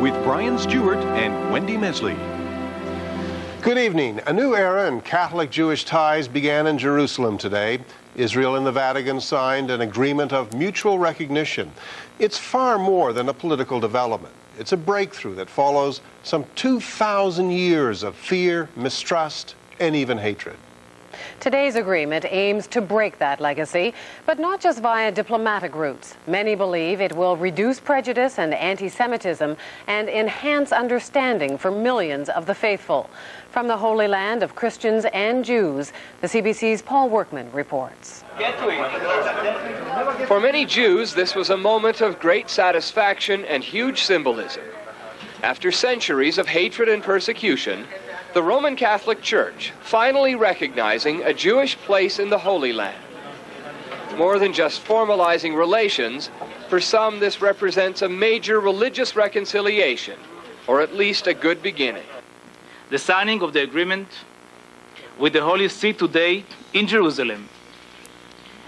with Brian Stewart and Wendy Mesley. Good evening. A new era in Catholic-Jewish ties began in Jerusalem today. Israel and the Vatican signed an agreement of mutual recognition. It's far more than a political development. It's a breakthrough that follows some 2,000 years of fear, mistrust, and even hatred. Today's agreement aims to break that legacy, but not just via diplomatic routes. Many believe it will reduce prejudice and anti-Semitism and enhance understanding for millions of the faithful. From the Holy Land of Christians and Jews, the CBC's Paul Workman reports. For many Jews, this was a moment of great satisfaction and huge symbolism. After centuries of hatred and persecution, the Roman Catholic Church finally recognizing a Jewish place in the Holy Land. More than just formalizing relations, for some this represents a major religious reconciliation, or at least a good beginning. The signing of the agreement with the Holy See today in Jerusalem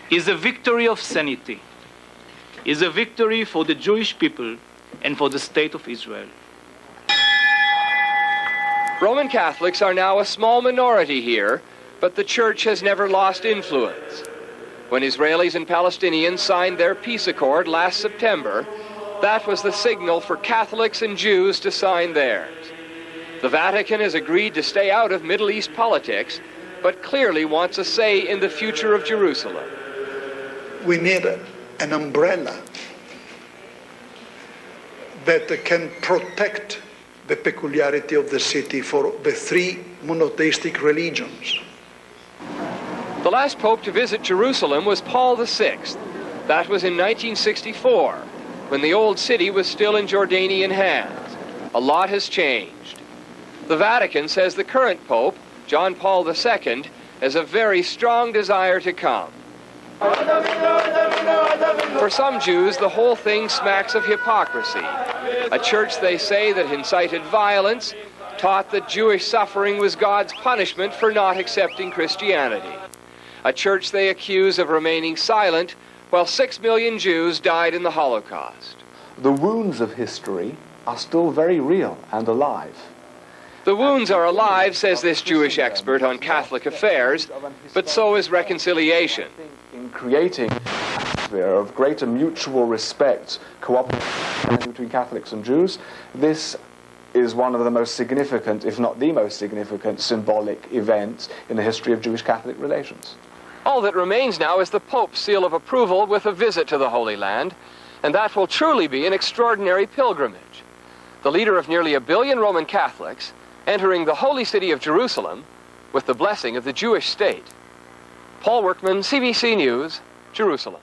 is a victory of sanity, is a victory for the Jewish people and for the state of Israel. Roman Catholics are now a small minority here, but the Church has never lost influence. When Israelis and Palestinians signed their peace accord last September, that was the signal for Catholics and Jews to sign theirs. The Vatican has agreed to stay out of Middle East politics, but clearly wants a say in the future of Jerusalem. We need an umbrella that can protect the peculiarity of the city for the three monotheistic religions. The last pope to visit Jerusalem was Paul VI. That was in 1964, when the old city was still in Jordanian hands. A lot has changed. The Vatican says the current pope, John Paul II, has a very strong desire to come. For some Jews, the whole thing smacks of hypocrisy. A church, they say, that incited violence, taught that Jewish suffering was God's punishment for not accepting Christianity. A church they accuse of remaining silent while 6 million Jews died in the Holocaust. The wounds of history are still very real and alive. The wounds are alive, says this Jewish expert on Catholic affairs, but so is reconciliation. In creating an atmosphere of greater mutual respect, cooperation between Catholics and Jews, this is one of the most significant, if not the most significant, symbolic events in the history of Jewish-Catholic relations. All that remains now is the Pope's seal of approval with a visit to the Holy Land, and that will truly be an extraordinary pilgrimage. The leader of nearly 1 billion Roman Catholics entering the holy city of Jerusalem with the blessing of the Jewish state. Paul Workman, CBC News, Jerusalem.